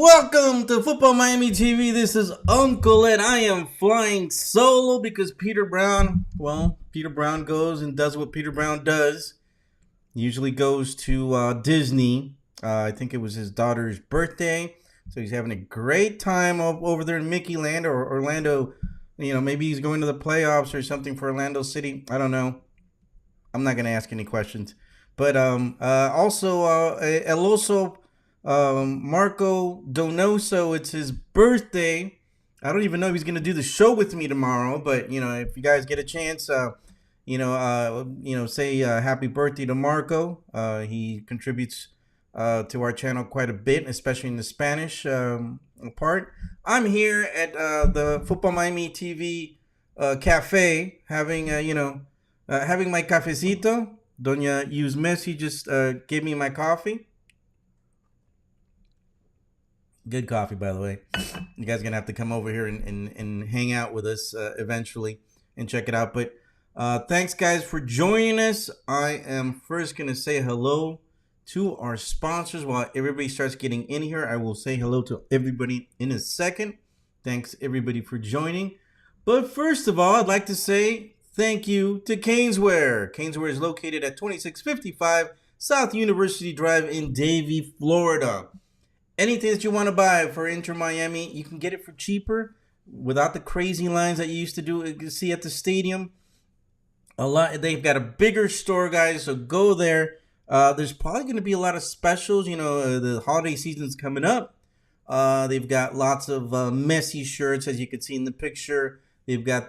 Welcome to Football Miami TV. This is Uncle Ed. I am flying solo because Peter Brown goes and does what Peter Brown does. He usually goes to Disney. I think it was his daughter's birthday. So he's having a great time over there in Mickey Land or Orlando. You know, maybe he's going to the playoffs or something for Orlando City. I don't know. I'm not going to ask any questions. But also El Oso Marco Donoso, it's his birthday. I don't even know if he's going to do the show with me tomorrow. But, you know, if you guys get a chance, say happy birthday to Marco. He contributes to our channel quite a bit, especially in the Spanish part. I'm here at the Football Miami TV cafe having, having my cafecito. Doña Use Messi just gave me my coffee. Good coffee, by the way. You guys are going to have to come over here and hang out with us eventually and check it out. But thanks, guys, for joining us. I am first going to say hello to our sponsors. While everybody starts getting in here, I will say hello to everybody in a second. Thanks, everybody, for joining. But first of all, I'd like to say thank you to Caneswear. Caneswear is located at 2655 South University Drive in Davie, Florida. Anything that you want to buy for Inter Miami, you can get it for cheaper without the crazy lines that you used to see at the stadium. They've got a bigger store, guys, so go there. There's probably going to be a lot of specials. You know, the holiday season's coming up. They've got lots of Messi shirts, as you can see in the picture. They've got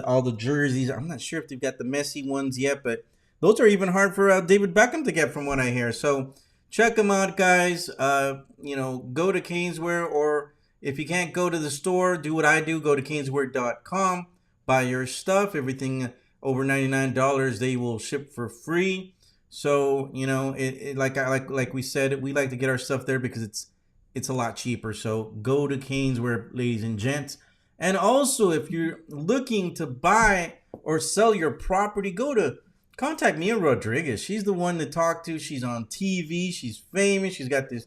all the jerseys. I'm not sure if they've got the Messi ones yet, but those are even hard for David Beckham to get, from what I hear. So check them out, guys. Go to Caneswear, or if you can't go to the store, do what I do. Go to caneswear.com. Buy your stuff. Everything over $99, they will ship for free. So, you know, like we said, we like to get our stuff there because it's a lot cheaper. So go to Caneswear, ladies and gents. And also, if you're looking to buy or sell your property, contact Mia Rodrigues. She's the one to talk to. She's on TV. She's famous. She's got this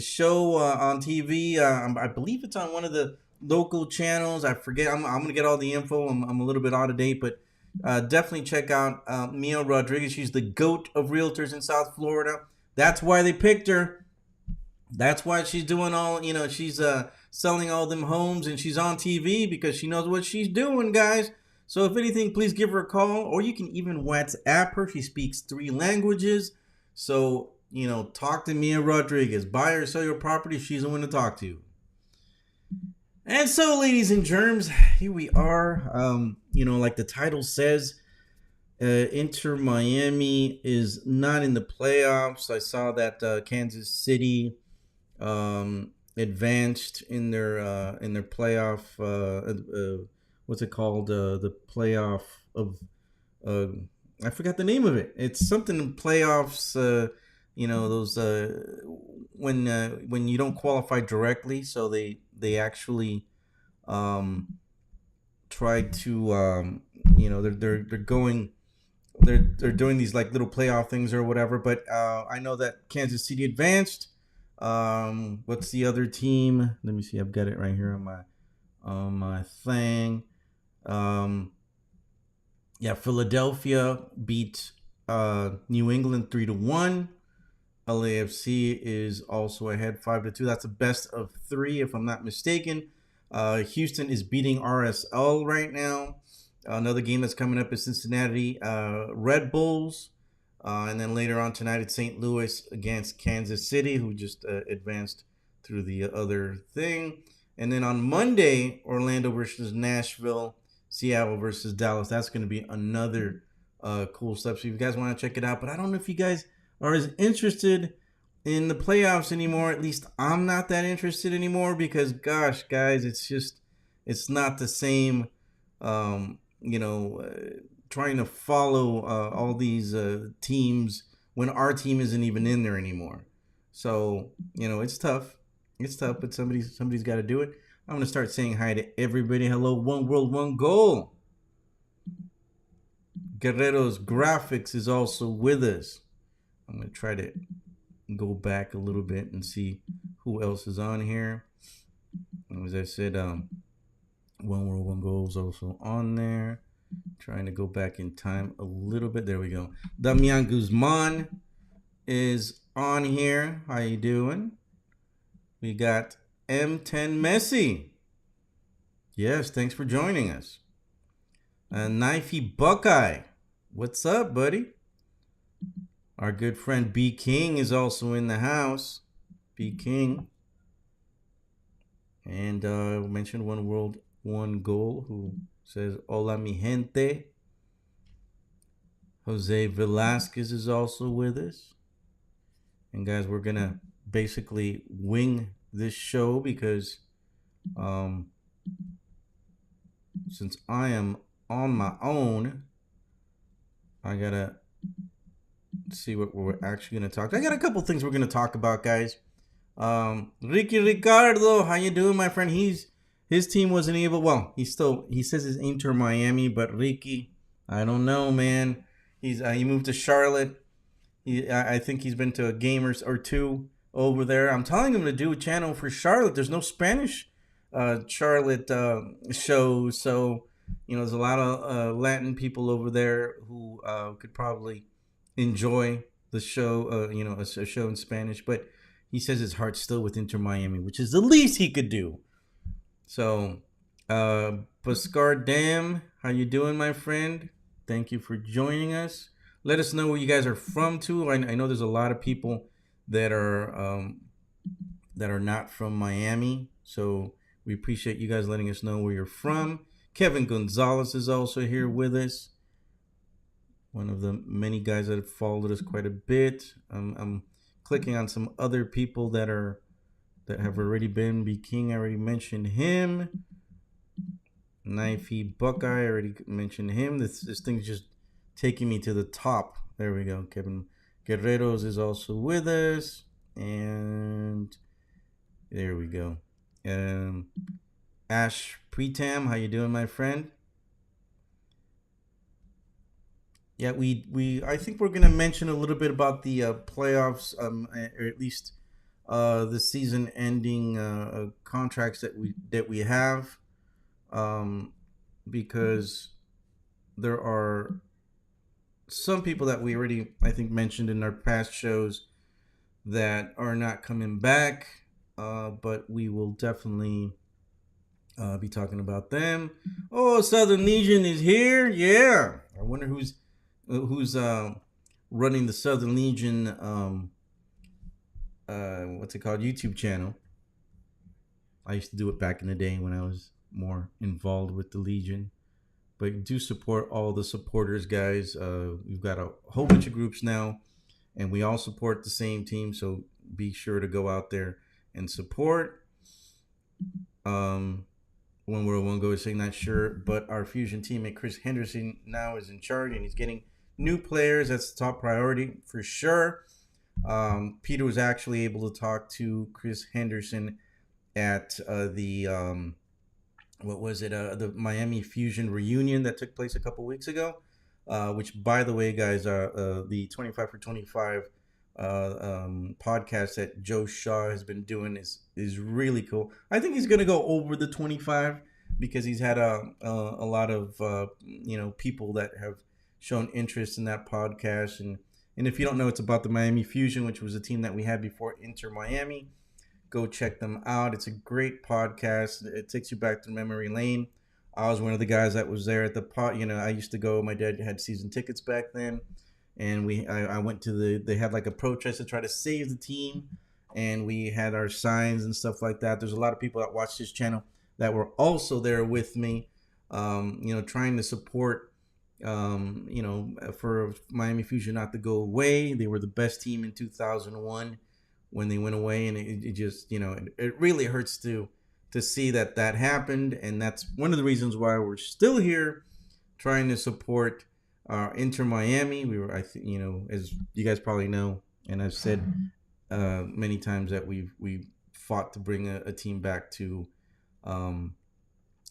show on TV. I believe it's on one of the local channels. I forget. I'm going to get all the info. I'm a little bit out of date, but definitely check out Mia Rodrigues. She's the GOAT of realtors in South Florida. That's why they picked her. That's why she's doing she's selling all them homes, and she's on TV because she knows what she's doing, guys. So if anything, please give her a call, or you can even WhatsApp her. She speaks 3 languages. So, talk to Mia Rodrigues. Buy or sell your property, she's the one to talk to. And so, ladies and germs, here we are. Like the title says, Inter Miami is not in the playoffs. I saw that Kansas City advanced in their playoff. What's it called? The playoff of I forgot the name of it. It's something in playoffs. Those when you don't qualify directly, so they actually try to they're doing these like little playoff things or whatever. But I know that Kansas City advanced. What's the other team? Let me see. I've got it right here on my thing. Philadelphia beat New England 3-1. LAFC is also ahead 5-2. That's a best of 3, if I'm not mistaken. Houston is beating RSL right now. Another game that's coming up is Cincinnati Red Bulls. And then later on tonight, it's St. Louis against Kansas City, who just advanced through the other thing. And then on Monday, Orlando versus Nashville, Seattle versus Dallas. That's going to be another cool stuff. So if you guys want to check it out. But I don't know if you guys are as interested in the playoffs anymore. At least I'm not that interested anymore because, gosh, guys, it's not the same, trying to follow all these teams when our team isn't even in there anymore. So, it's tough. It's tough, but somebody's got to do it. I'm going to start saying hi to everybody. Hello, one world, one goal. Guerrero's Graphics is also with us. I'm going to try to go back a little bit and see who else is on here? As I said, One World One Goal is also on there. Trying to go back in time a little bit. There we go. Damian Guzman is on here. How you doing? We got M10 Messi. Yes, thanks for joining us. Knifey Buckeye. What's up, buddy? Our good friend B King is also in the house. B King. And we mentioned One World One Goal, who says hola mi gente. Jose Velasquez is also with us. And guys, we're gonna basically wing this show because since I am on my own, I gotta see what we're actually gonna talk. I got a couple things we're gonna talk about, guys. Ricky Ricardo, how you doing, my friend? His team wasn't able. Well, he says it's Inter Miami, but Ricky, I don't know, man. He moved to Charlotte. I think he's been to a game or two over there. I'm telling him to do a channel for Charlotte. There's no Spanish Charlotte show, so there's a lot of Latin people over there who could probably enjoy the show. A show in Spanish, but he says his heart's still with Inter Miami, which is the least he could do. So, Buscar Dam, how you doing, my friend? Thank you for joining us. Let us know where you guys are from too. I know there's a lot of people that are not from Miami, so we appreciate you guys letting us know where you're from. Kevin Gonzalez is also here with us. One of the many guys that have followed us quite a bit. I'm clicking on some other people that have already been. B King, I already mentioned him. Knifey Buckeye, I already mentioned him. This thing's just taking me to the top. There we go. Kevin Guerreros is also with us. And there we go. Ash Pretam, how you doing, my friend? Yeah, I think we're gonna mention a little bit about the playoffs, or at least the season-ending contracts that we have, because there are some people that we already, I think, mentioned in our past shows that are not coming back, but we will definitely be talking about them. Oh, Southern Legion is here. Yeah, I wonder who's running the Southern Legion what's it called, YouTube channel. I used to do it back in the day when I was more involved with the Legion, but do support all the supporters, guys. We've got a whole bunch of groups now, and we all support the same team, so be sure to go out there and support. One World One Go is saying not sure, but our Fusion teammate Chris Henderson now is in charge, and he's getting new players. That's the top priority for sure. Peter was actually able to talk to Chris Henderson at the Miami Fusion reunion that took place a couple weeks ago, which, by the way, guys, the 25 for 25 podcast that Joe Shaw has been doing is really cool. I think he's gonna go over the 25 because he's had a lot of people that have shown interest in that podcast. And if you don't know, it's about the Miami Fusion, which was a team that we had before Inter Miami. Go check them out. It's a great podcast. It takes you back to memory lane. I was one of the guys that was there at the pod. I used to go. My dad had season tickets back then, and I went to they had like a protest to try to save the team, and we had our signs and stuff like that. There's a lot of people that watch this channel that were also there with me, trying to support, for Miami Fusion not to go away. They were the best team in 2001 when they went away, and it just, it really hurts to see that happened, and that's one of the reasons why we're still here trying to support Inter Miami. We were, as you guys probably know, and I've said many times that we fought to bring a team back to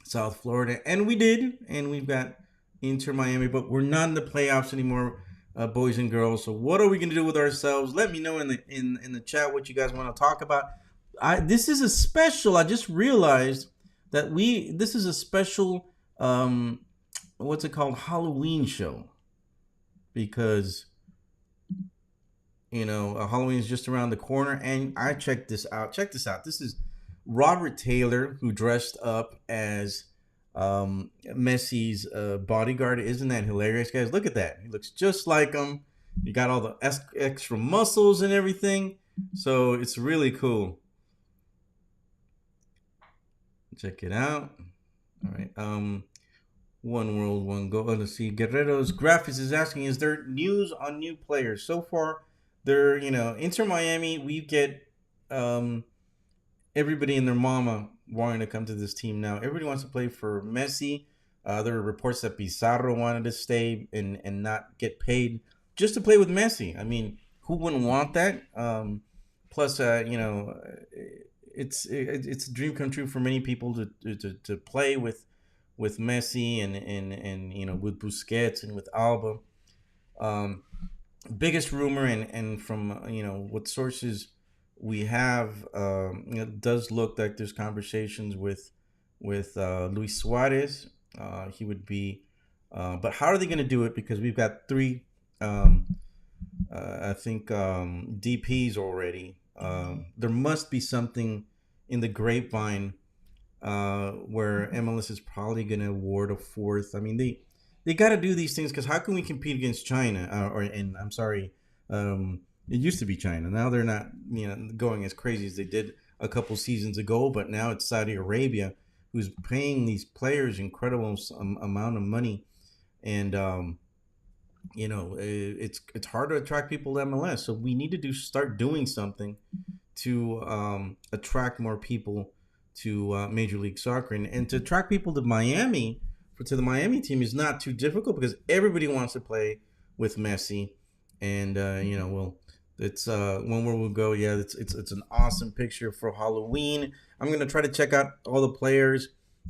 South Florida, and we did, and we've got Inter Miami, but we're not in the playoffs anymore, boys and girls. So what are we going to do with ourselves? Let me know in the chat what you guys want to talk about. this is a special. I just realized that this is a special what's it called, Halloween show, because Halloween is just around the corner, and I checked this out. Check this out. This is Robert Taylor, who dressed up as Messi's bodyguard. Isn't that hilarious, guys? Look at that. He looks just like him. You got all the extra muscles and everything. So it's really cool. Check it out. All right. One world, one goal. Let's see. Guerrero's Graphics is asking, is there news on new players? So far, they're, Inter Miami, we get everybody and their mama wanting to come to this team now. Everybody wants to play for Messi. There were reports that Pizarro wanted to stay and not get paid just to play with Messi. I mean, who wouldn't want that? Plus, it's a dream come true for many people to play with Messi and with Busquets and with Alba. Biggest rumor and from what sources we have, it does look like there's conversations with Luis Suarez. He would be, but how are they going to do it? Because we've got three, I think, DPs already. There must be something in the grapevine where MLS is probably going to award a fourth. I mean, they got to do these things, because how can we compete against China? I'm sorry, it used to be China. Now they're not, going as crazy as they did a couple seasons ago. But now it's Saudi Arabia who's paying these players incredible amount of money, and it's hard to attract people to MLS. So we need to start doing something to attract more people to Major League Soccer, and to attract people to Miami. To the Miami team is not too difficult, because everybody wants to play with Messi, and it's when we'll go. Yeah, it's an awesome picture for Halloween. I'm gonna try to check out all the players,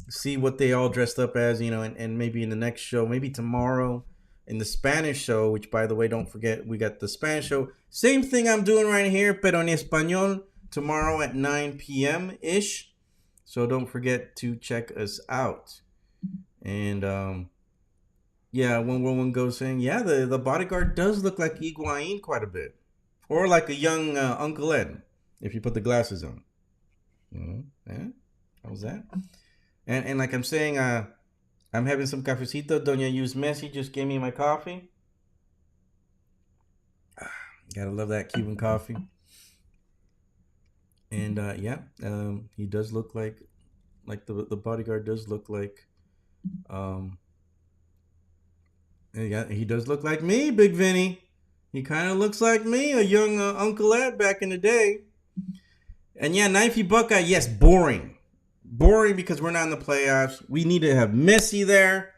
see what they all dressed up as, and maybe in the next show, maybe tomorrow in the Spanish show. Which, by the way, don't forget, we got the Spanish show. Same thing I'm doing right here, pero en español, tomorrow at 9 p.m. ish. So don't forget to check us out. And one goes saying, the bodyguard does look like Higuain quite a bit, or like a young Uncle Ed if you put the glasses on. Yeah, how's that? And like I'm saying, I'm having some cafecito. Doña Yus Messi just gave me my coffee. Gotta love that Cuban coffee. And he does look like the bodyguard does look like. He does look like me, Big Vinny. He kind of looks like me, a young Uncle Ed back in the day. And Knifey Buckeye, yes, boring because we're not in the playoffs. We need to have Messi there.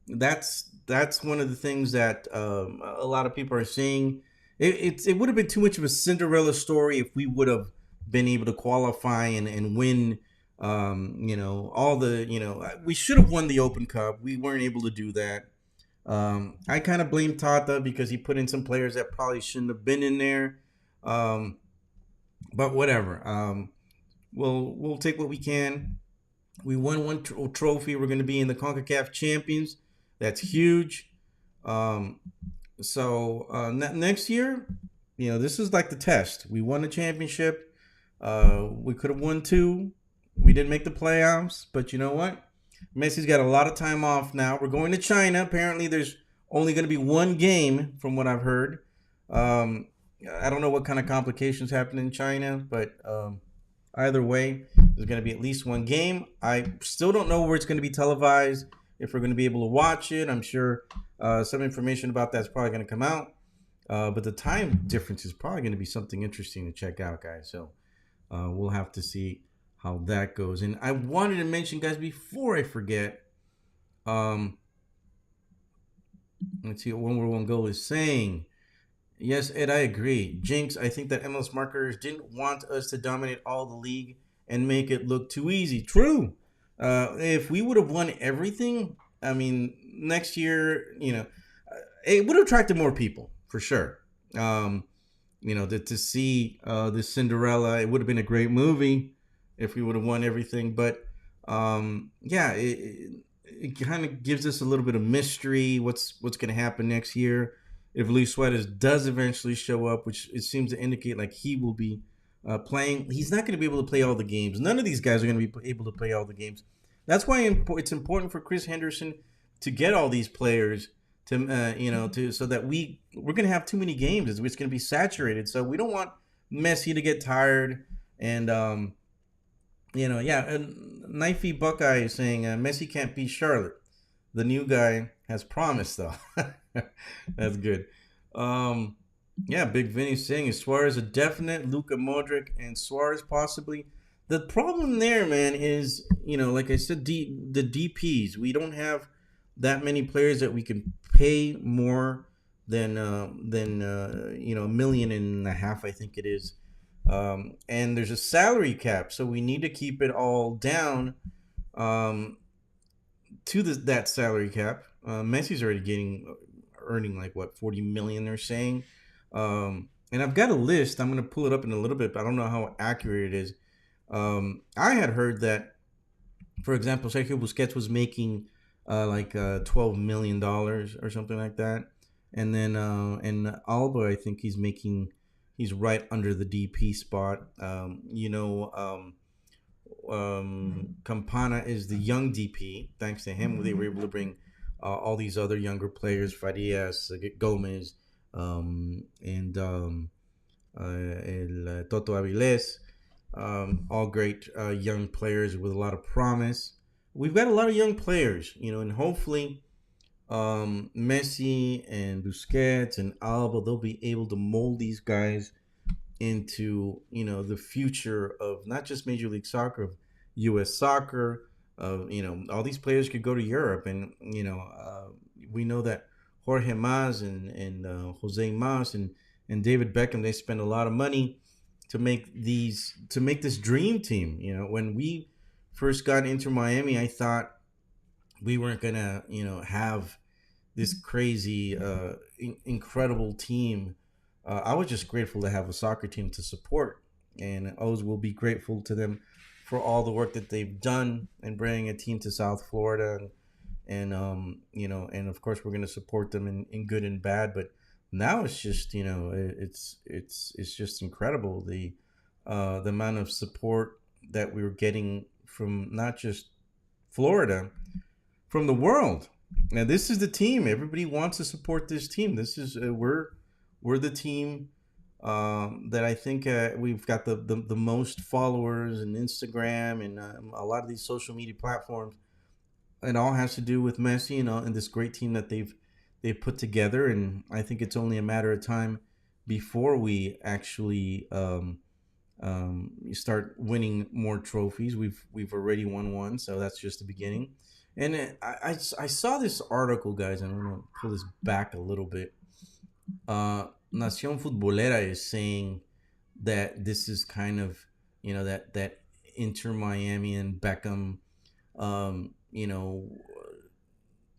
That's one of the things that a lot of people are saying. It would have been too much of a Cinderella story if we would have been able to qualify and win. We should have won the Open Cup. We weren't able to do that. I kind of blame Tata because he put in some players that probably shouldn't have been in there. But whatever. We'll take what we can. We won one trophy. We're going to be in the CONCACAF champions. That's huge. So next year, this is like the test. We won the championship. We could have won 2. We didn't make the playoffs, but you know what? Messi's got a lot of time off now. We're going to China. Apparently, there's only going to be 1 game, from what I've heard. I don't know what kind of complications happen in China, but either way, there's going to be at least 1 game. I still don't know where it's going to be televised, if we're going to be able to watch it. I'm sure some information about that's probably going to come out. But the time difference is probably going to be something interesting to check out, guys. So we'll have to see how that goes. And I wanted to mention, guys, before I forget, let's see what One Word One Goal is saying. Yes, Ed, I agree. Jinx, I think that MLS marketers didn't want us to dominate all the league and make it look too easy. True. If we would have won everything, I mean, next year, it would have attracted more people, for sure. to see this Cinderella. It would have been a great movie if we would have won everything. But yeah, it kind of gives us a little bit of mystery. What's going to happen next year if Luis Suarez does eventually show up, which it seems to indicate like he will be playing. He's not going to be able to play all the games. None of these guys are going to be able to play all the games. That's why it's important for Chris Henderson to get all these players to so that we're going to have too many games. It's going to be saturated. So we don't want Messi to get tired. And Knifey Buckeye is saying Messi can't beat Charlotte. The new guy has promised though. That's good. Big Vinny saying is Suarez a definite, Luka Modric and Suarez possibly. The problem there, man, is like I said, the DPs. We don't have that many players that we can pay more than $1.5 million, I think it is. And there's a salary cap, so we need to keep it all down to that salary cap. Messi's already earning like what, 40 million they're saying. And I've got a list. I'm going to pull it up in a little bit, but I don't know how accurate it is. I had heard that, for example, Sergio Busquets was making $12 million or something like that. And then and Alba, I think he's right under the DP spot. Campana is the young DP. Thanks to him, they were able to bring all these other younger players, Farias, Gomez, and El Toto Avilés, all great young players with a lot of promise. We've got a lot of young players, and hopefully Messi and Busquets and Alba, they'll be able to mold these guys into, the future of not just Major League Soccer, of U.S. soccer. All these players could go to Europe, and we know that Jorge Mas and Jose Mas and David Beckham, they spend a lot of money to make this dream team. When we first got into Miami, I thought we weren't gonna have this crazy incredible team. I was just grateful to have a soccer team to support, and I always will be grateful to them for all the work that they've done in bringing a team to South Florida, and of course we're going to support them in good and bad. But now it's just it's just incredible the amount of support that we were getting from not just Florida, from the world. Now this is the team. Everybody wants to support this team. This is we're the team that I think we've got the most followers in Instagram and a lot of these social media platforms. It all has to do with Messi and this great team that they've put together. And I think it's only a matter of time before we actually start winning more trophies. We've already won one, so that's just the beginning. And I saw this article, guys, and I'm going to pull this back a little bit. Nación Futbolera is saying that this is kind of, that Inter Miami and Beckham,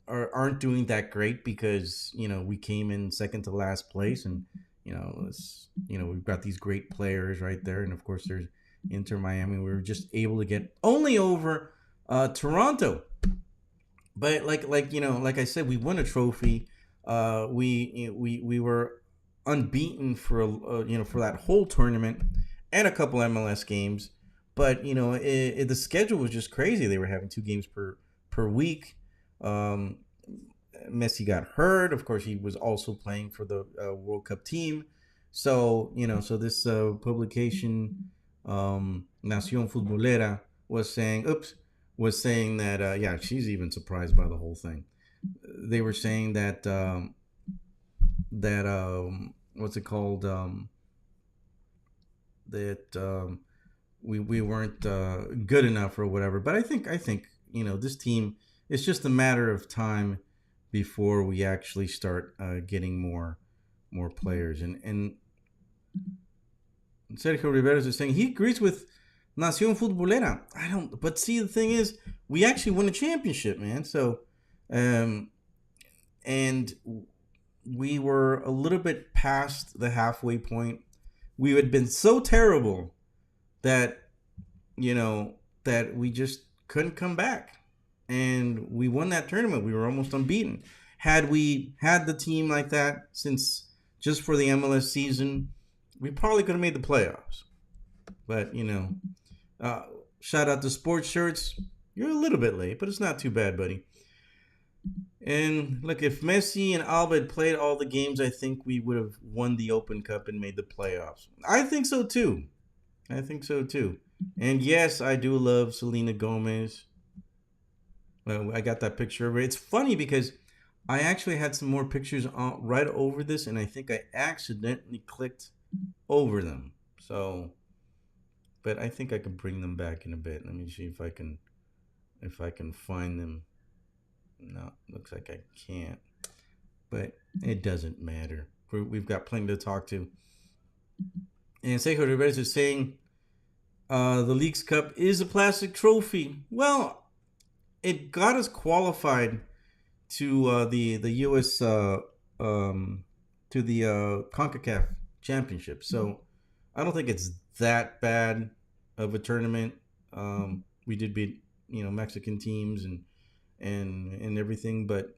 aren't doing that great because, we came in second to last place, and, we've got these great players right there. And of course there's Inter Miami. We were just able to get only over Toronto. But like I said, we won a trophy. We were unbeaten for for that whole tournament and a couple MLS games, but the schedule was just crazy. They were having 2 games per week. Messi got hurt. Of course, he was also playing for the World Cup team. So so this publication, Nación Futbolera, was saying that she's even surprised by the whole thing. They were saying that what's it called, that we weren't good enough or whatever. But I think this team, it's just a matter of time before we actually start getting more players. And Sergio Rivera is saying he agrees with Nación Futbolera. I don't, but see, the thing is, we actually won a championship, man. So and we were a little bit past the halfway point we had been so terrible that, you know, that we just couldn't come back. And we won that tournament. We were almost unbeaten. Had we had the team like that since just for the MLS season, we probably could have made the playoffs. But, shout out to Sports Shirts. You're a little bit late, but it's not too bad, buddy. And look, if Messi and Alba had played all the games, I think we would have won the Open Cup and made the playoffs. I think so too. And yes, I do love Selena Gomez. Well, I got that picture of her. It's funny because I actually had some more pictures right over this, and I think I accidentally clicked over them. So, but I think I can bring them back in a bit. Let me see if I can find them. No, looks like I can't. But it doesn't matter. We've got plenty to talk to. And Sergio Rodrigues is saying the Leagues Cup is a plastic trophy. Well, it got us qualified to the U.S. To the CONCACAF Championship. So I don't think it's that bad of a tournament. We did beat Mexican teams and everything, but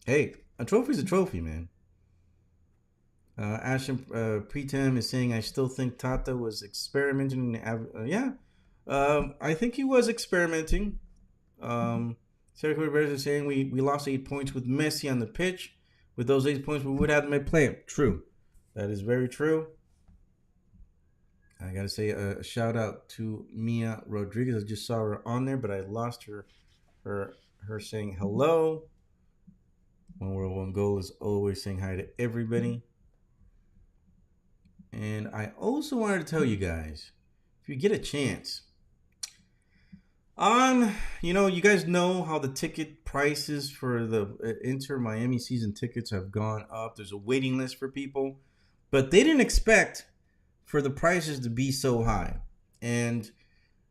hey, a trophy's a trophy, man. Ashton Pretem is saying, I still think Tata was experimenting. I think he was experimenting. Sergio Rivera is saying we lost 8 points with Messi on the pitch. With those 8 points, we would have made play. True. That is very true. I got to say a shout out to Mia Rodrigues. I just saw her on there, but I lost her saying hello. One World, One Goal is always saying hi to everybody. And I also wanted to tell you guys, if you get a chance, you guys know how the ticket prices for the Inter Miami season tickets have gone up. There's a waiting list for people, but they didn't expect for the prices to be so high. And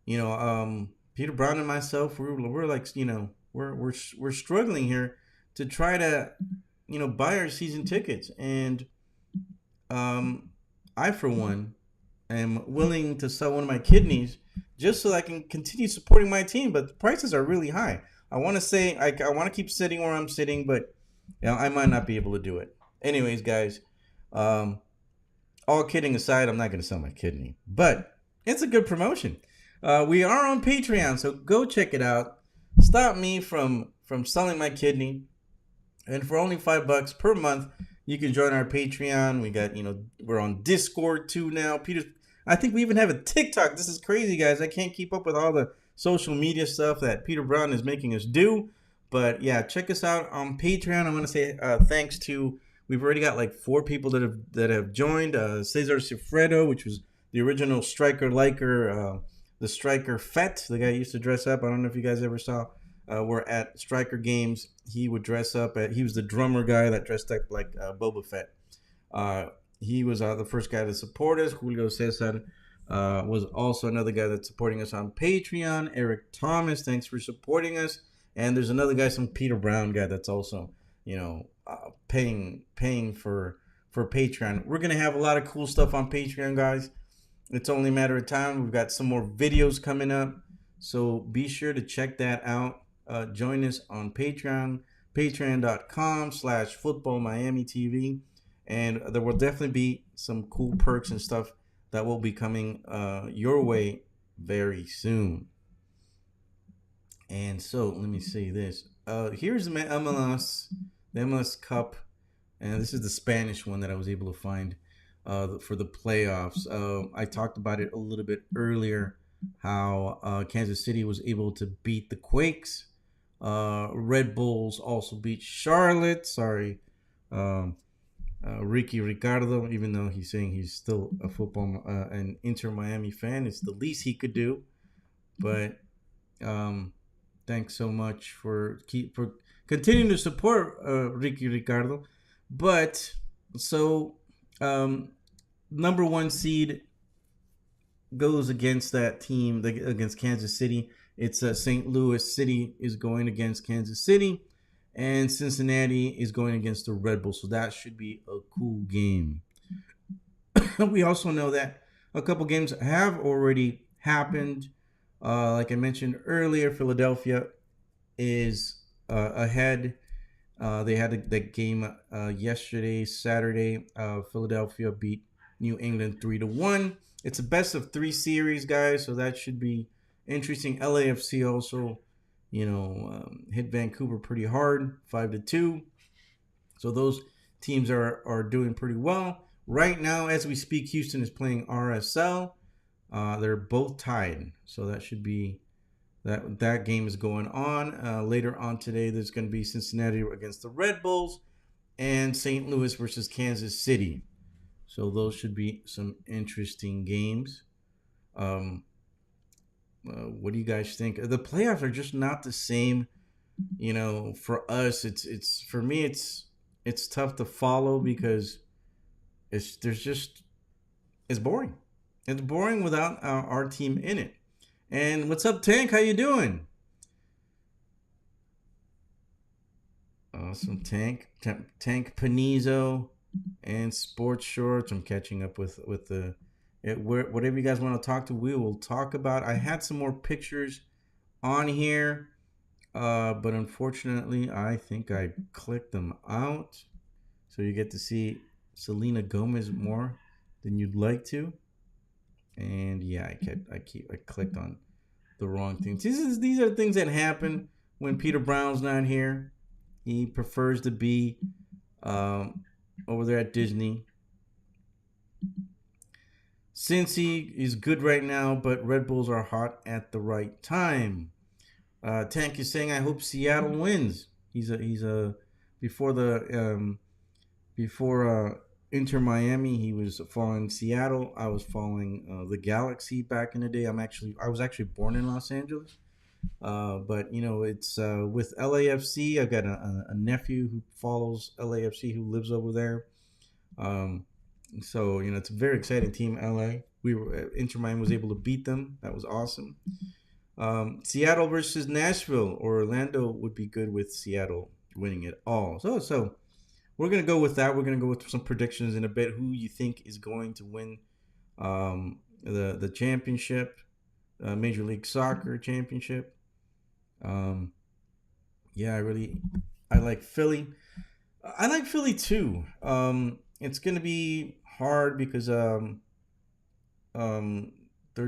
Peter Brown and myself, we're like, we're struggling here to try to buy our season tickets. And I, for one, am willing to sell one of my kidneys just so I can continue supporting my team. But the prices are really high. I want to say I want to keep sitting where I'm sitting, but I might not be able to do it. Anyways, guys, all kidding aside, I'm not going to sell my kidney, but it's a good promotion. We are on Patreon, so go check it out. Stop me from selling my kidney. And for only $5 per month, you can join our Patreon. We got, we're on Discord too now. Peter, I think we even have a TikTok. This is crazy, guys. I can't keep up with all the social media stuff that Peter Brown is making us do. But yeah, check us out on Patreon. I want to say thanks to, we've already got like 4 people that have joined. Cesar Cifredo, which was the original striker liker, the striker Fett, the guy who used to dress up. I don't know if you guys ever saw. We're at striker games. He would dress up he was the drummer guy that dressed up like Boba Fett. He was the first guy to support us. Julio Cesar was also another guy that's supporting us on Patreon. Eric Thomas, thanks for supporting us. And there's another guy, some Peter Brown guy, that's also paying for Patreon. We're gonna have a lot of cool stuff on Patreon, guys. It's only a matter of time. We've got some more videos coming up, so be sure to check that out. Join us on Patreon, patreon.com/FutbolMiamiTV. And there will definitely be some cool perks and stuff that will be coming your way very soon. And so, let me say this. Here's the MLS Cup. And this is the Spanish one that I was able to find for the playoffs. I talked about it a little bit earlier, how Kansas City was able to beat the Quakes. Red Bulls also beat Charlotte. Sorry, Ricky Ricardo, even though he's saying he's still a football an Inter Miami fan, it's the least he could do. But thanks so much for continuing to support Ricky Ricardo. But so number 1 seed goes against that team, against Kansas City. It's St. Louis City is going against Kansas City, and Cincinnati is going against the Red Bulls. So that should be a cool game. we also know that a couple games have already happened. Like I mentioned earlier, Philadelphia is ahead. They had that game yesterday, Saturday. Philadelphia beat New England 3-1. It's a best of three series, guys, so that should be interesting. LAFC also, hit Vancouver pretty hard, 5-2. So those teams are doing pretty well right now. As we speak, Houston is playing RSL. They're both tied, so that should be that game is going on. Later on today, there's going to be Cincinnati against the Red Bulls and St. Louis versus Kansas City. So those should be some interesting games. What do you guys think? The playoffs are just not the same. For us, it's for me, it's tough to follow because it's boring. It's boring without our team in it. And what's up, Tank? How you doing? Awesome, Tank Panizo, and Sports Shorts. I'm catching up with whatever you guys want to talk to. We will talk about. I had some more pictures on here, but unfortunately, I think I clicked them out. So you get to see Selena Gomez more than you'd like to. And yeah, I clicked on the wrong things. These are things that happen when Peter Brown's not here. He prefers to be over there at Disney. Cincy is good right now, but Red Bulls are hot at the right time. Tank is saying, "I hope Seattle wins." He's a before Inter Miami, he was following Seattle. I was following the Galaxy back in the day. I was actually born in Los Angeles, but it's with LAFC. I've got a nephew who follows LAFC who lives over there. So it's a very exciting team. LA. Inter Miami was able to beat them. That was awesome. Seattle versus Nashville or Orlando would be good with Seattle winning it all. So. We're going to go with that. We're going to go with some predictions in a bit. Who you think is going to win the championship, Major League Soccer championship. Yeah, I like Philly. I like Philly too. It's going to be hard because they're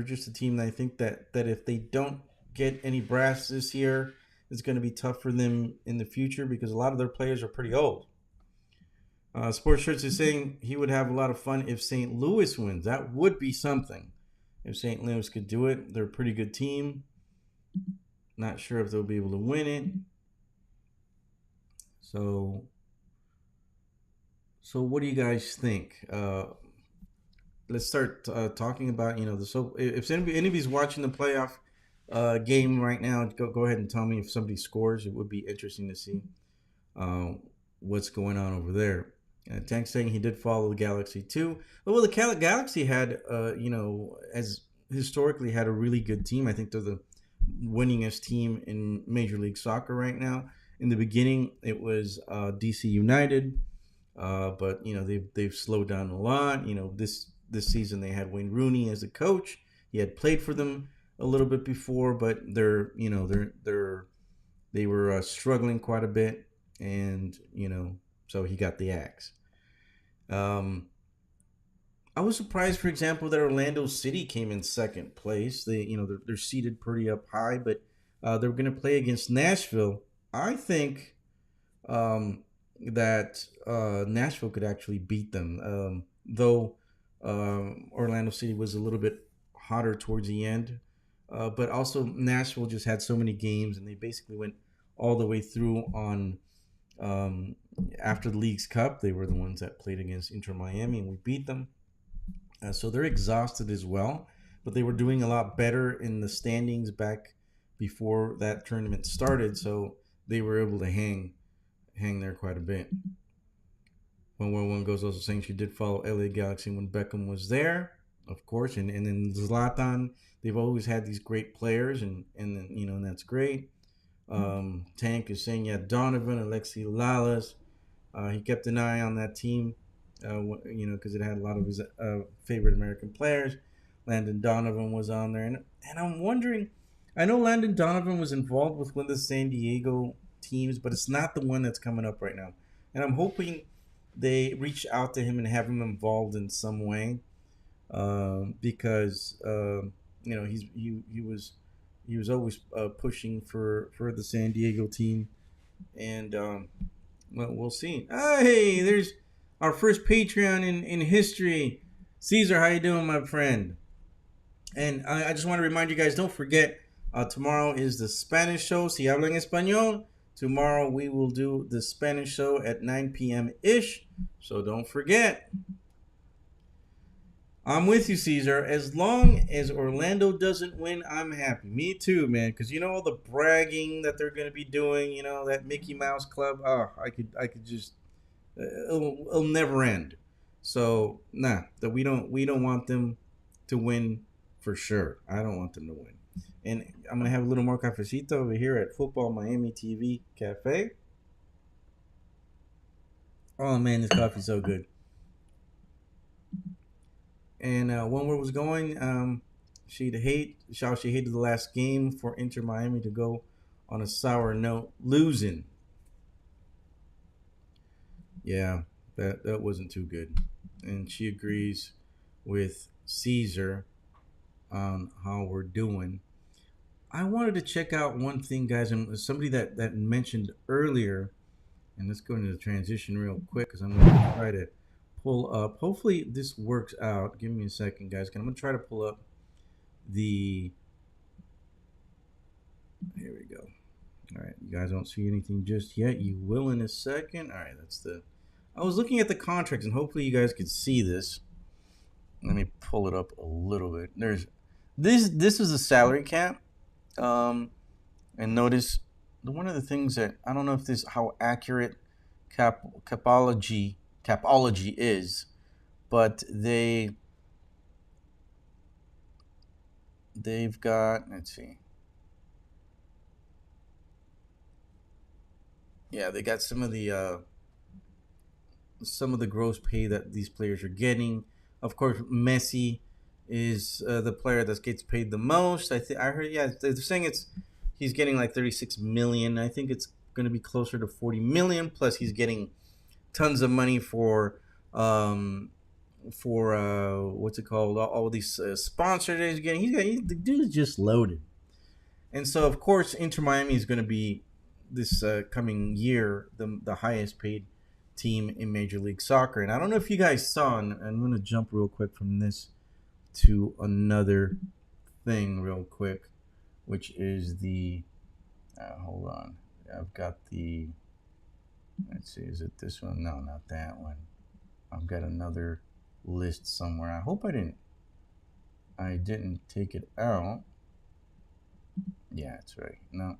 just a team that I think that if they don't get any brass this year, it's going to be tough for them in the future because a lot of their players are pretty old. Sports Shirts is saying he would have a lot of fun if St. Louis wins. That would be something. If St. Louis could do it, they're a pretty good team. Not sure if they'll be able to win it. So what do you guys think? Let's start talking about if anybody's watching the playoff game right now, go ahead and tell me if somebody scores. It would be interesting to see what's going on over there. Tank saying he did follow the Galaxy too. Well, the Galaxy had, as historically had a really good team. I think they're the winningest team in Major League Soccer right now. In the beginning, it was DC United, but they've slowed down a lot. This season they had Wayne Rooney as a coach. He had played for them a little bit before, but they were struggling quite a bit, and so he got the axe. I was surprised, for example, that Orlando City came in second place. They're seated pretty up high, but they're going to play against Nashville. I think that Nashville could actually beat them, though Orlando City was a little bit hotter towards the end. But also Nashville just had so many games, and they basically went all the way through on after the League's Cup. They were the ones that played against Inter Miami, and we beat them. So they're exhausted as well, but they were doing a lot better in the standings back before that tournament started, so they were able to hang there quite a bit. 111 goes also saying she did follow LA Galaxy when Beckham was there, of course, and then Zlatan. They've always had these great players, and that's great. Tank is saying, yeah, Donovan, Alexi Lalas. He kept an eye on that team because it had a lot of his favorite American players. Landon Donovan was on there, and I'm wondering. I know Landon Donovan was involved with one of the San Diego teams, but it's not the one that's coming up right now. And I'm hoping they reach out to him and have him involved in some way, because he was always pushing for the San Diego team, and well, we'll see. Hey, there's our first Patreon in history. Caesar, how you doing, my friend? And I just want to remind you guys, don't forget, tomorrow is the Spanish show. Si hablan español. Tomorrow we will do the Spanish show at 9 p.m. ish. So don't forget. I'm with you, Caesar. As long as Orlando doesn't win, I'm happy. Me too, man. Because all the bragging that they're going to be doing. That Mickey Mouse Club. Oh, I could just. It'll never end. So that we don't want them to win for sure. I don't want them to win. And I'm gonna have a little more cafecito over here at Futbol Miami TV Cafe. Oh man, this coffee's so good. And when we was going, she hated the last game for Inter Miami to go on a sour note, losing. Yeah, that wasn't too good. And she agrees with Caesar on how we're doing. I wanted to check out one thing, guys, and somebody that mentioned earlier, and let's go into the transition real quick because I'm going to try to pull up. Hopefully this works out. Give me a second, guys. I'm going to try to pull up the. Here we go. All right, you guys don't see anything just yet. You will in a second. All right, that's the. I was looking at the contracts, and hopefully you guys could see this. Let me pull it up a little bit. There's this. This is a salary cap. And notice one of the things that I don't know if this how accurate capology is, but they've got, let's see. Yeah, they got some of the gross pay that these players are getting. Of course, Messi is the player that gets paid the most. I heard, yeah, they're saying he's getting like 36 million. I think it's going to be closer to 40 million. Plus, he's getting tons of money for what's it called? All these sponsors that he's getting. The dude is just loaded. And so, of course, Inter Miami is going to be this coming year the highest paid team in Major League Soccer. And I don't know if you guys saw, and I'm going to jump real quick from this to another thing real quick, which is the hold on, I've got the, let's see, is it this one? No, not that one. I've got another list somewhere. I hope I didn't take it out. Yeah, that's right. No,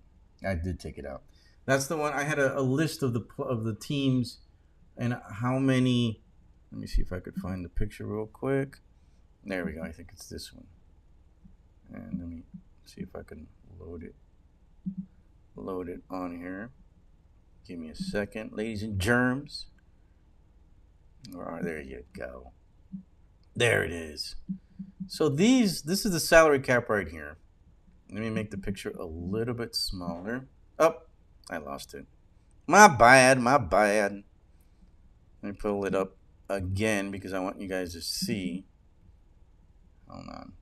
I did take it out. That's the one. I had a list of the teams and how many. Let me see if I could find the picture real quick. There we go. I think it's this one. And let me see if I can load it on here. Give me a second, ladies and germs. There you go. There it is. So this is the salary cap right here. Let me make the picture a little bit smaller. Oh, I lost it. My bad. Let me pull it up again because I want you guys to see. Hold on.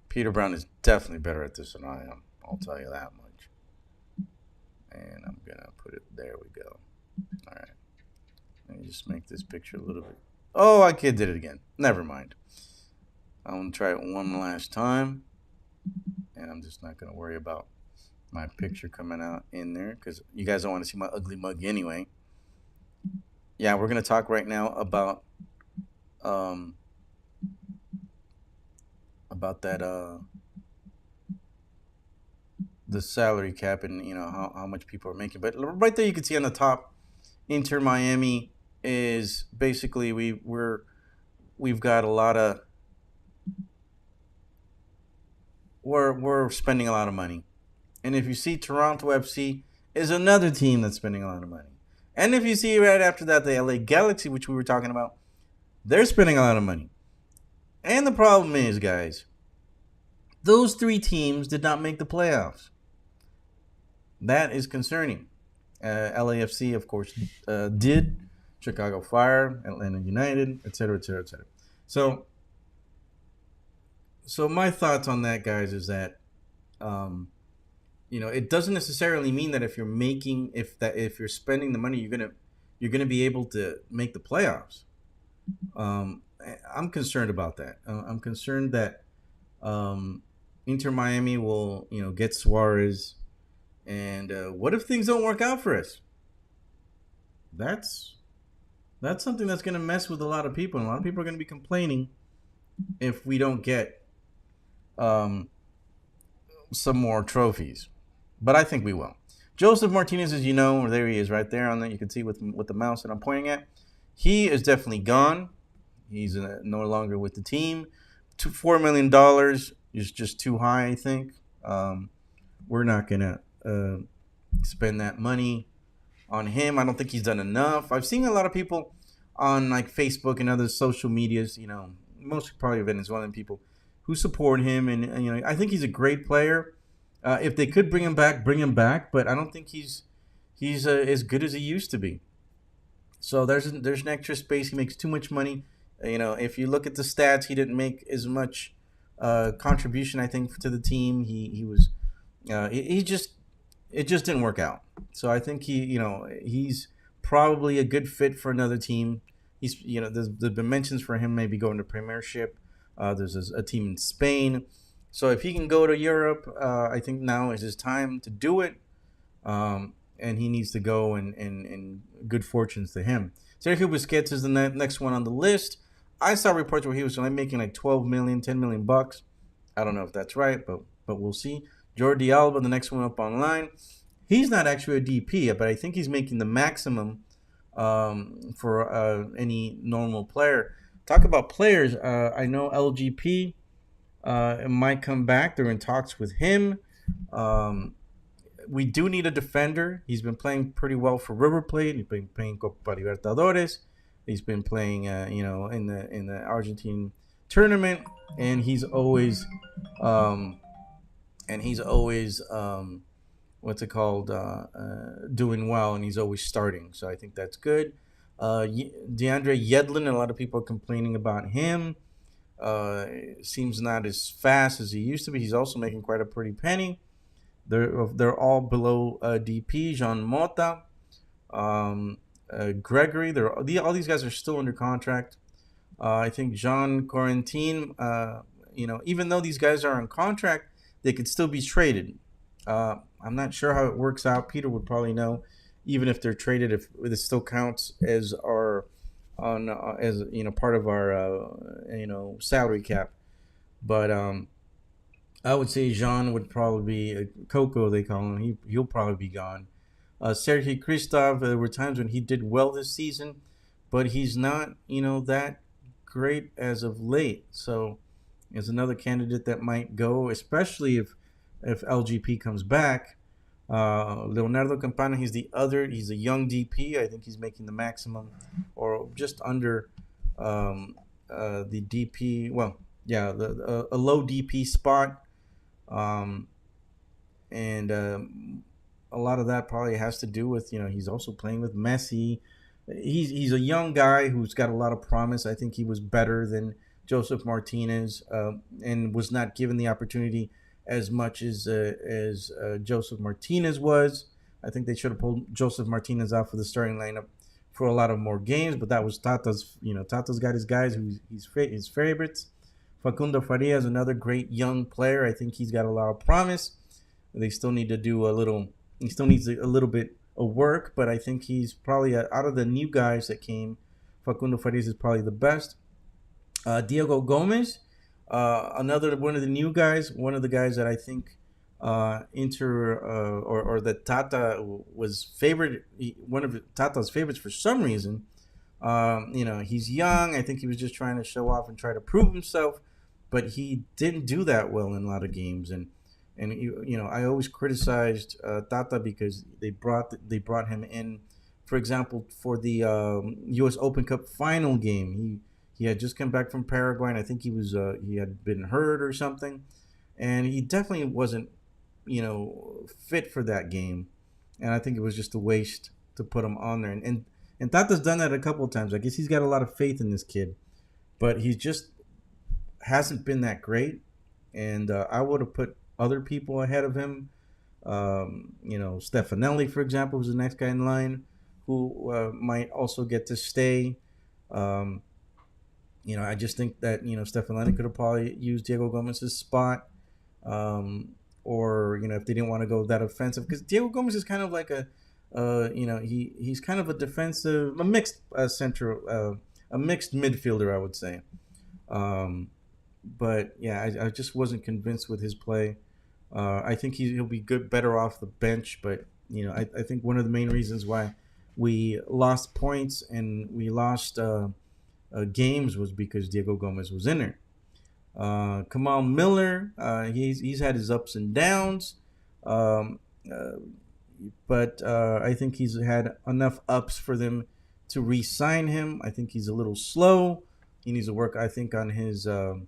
Pieter Brown is definitely better at this than I am. I'll tell you that much. And I'm going to put it, there we go. All right. Let me just make this picture a little bit. Oh, I did it again. Never mind. I'm going to try it one last time. And I'm just not going to worry about my picture coming out in there because you guys don't want to see my ugly mug anyway. Yeah, we're going to talk right now about that the salary cap and how much people are making. But right there you can see on the top, Inter Miami is basically we've got a lot of we're spending a lot of money. And if you see Toronto FC is another team that's spending a lot of money. And if you see right after that, the LA Galaxy, which we were talking about, they're spending a lot of money. And the problem is, guys, those three teams did not make the playoffs. That is concerning. LAFC, of course, did. Chicago Fire, Atlanta United, etc., etc., etc. So, so my thoughts on that, guys, is that it doesn't necessarily mean that if you're spending the money, you're gonna be able to make the playoffs. Um, I'm concerned about that. I'm concerned that Inter Miami will get Suarez, and what if things don't work out for us? That's that's something that's gonna mess with a lot of people, and a lot of people are gonna be complaining if we don't get um, some more trophies. But I think we will. Joseph Martinez, as you know, there he is right there on that. You can see with the mouse that I'm pointing at. He is definitely gone. He's no longer with the team. $4 million is just too high, I think. We're not going to spend that money on him. I don't think he's done enough. I've seen a lot of people on like Facebook and other social medias, mostly probably Venezuelan people, who support him. And I think he's a great player. If they could bring him back, bring him back. But I don't think he's as good as he used to be. So there's an extra space. He makes too much money. If you look at the stats, he didn't make as much contribution, I think, to the team. He was he just it just didn't work out. So I think he's probably a good fit for another team. He's there's been mentions for him maybe going to Premiership. There's a team in Spain. So if he can go to Europe, I think now is his time to do it. And he needs to go, and good fortunes to him. Sergio Busquets is the next one on the list. I saw reports where he was only making like 12 million, 10 million bucks. I don't know if that's right, but we'll see. Jordi Alba, the next one up online. He's not actually a DP, but I think he's making the maximum for any normal player. Talk about players. I know LGP might come back. They're in talks with him. We do need a defender. He's been playing pretty well for River Plate. He's been playing Copa Libertadores. He's been playing, in the Argentine tournament, and he's always, what's it called, doing well, and he's always starting. So I think that's good. DeAndre Yedlin, a lot of people are complaining about him. Seems not as fast as he used to be. He's also making quite a pretty penny. They're all below DP. Jean Mota, Gregory. All these guys are still under contract. I think Jean Quarantine. Even though these guys are on contract, they could still be traded. I'm not sure how it works out. Peter would probably know. Even if they're traded, if it still counts as part of our salary cap. But I would say Jean would probably be Coco. They call him. He'll probably be gone. Sergei Kristov. There were times when he did well this season, but he's not that great as of late. So is another candidate that might go, especially if LGP comes back. Leonardo Campana, he's a young DP. I think he's making the maximum or just under the DP. Well, yeah, a low DP spot. And a lot of that probably has to do with, he's also playing with Messi. He's a young guy who's got a lot of promise. I think he was better than Joseph Martinez, and was not given the opportunity as much as Joseph Martinez was. I think they should have pulled Joseph Martinez out for the starting lineup for a lot of more games, but that was Tata's. Tata's got his guys who his favorites. Facundo Faria is another great young player. I think he's got a lot of promise. They still need to do a little. He still needs a little bit of work, but I think he's probably out of the new guys that came. Facundo Farias is probably the best. Diego Gomez, another one of the new guys. One of the guys that I think or that Tata was favorite. One of Tata's favorites for some reason. He's young. I think he was just trying to show off and try to prove himself, but he didn't do that well in a lot of games. And I always criticized Tata because they brought him in For example, for the U.S. Open Cup final game, he had just come back from Paraguay, and I think he had been hurt or something, and he definitely wasn't fit for that game, and I think it was just a waste to put him on there. And Tata's done that a couple of times. I guess he's got a lot of faith in this kid, but he just hasn't been that great. And I would have put other people ahead of him. Stefanelli, for example, was the next guy in line who might also get to stay. Um, I just think that Stefanelli could have probably used Diego Gomez's spot, or if they didn't want to go that offensive, because Diego Gomez is kind of like he's kind of a mixed a mixed midfielder, I would say. Um, but yeah, I just wasn't convinced with his play. I think he'll be better off the bench. But I think one of the main reasons why we lost points and we lost games was because Diego Gomez was in there. Kamal Miller, he's had his ups and downs, um, uh, but I think he's had enough ups for them to re-sign him. I think he's a little slow. He needs to work, I think, on his. I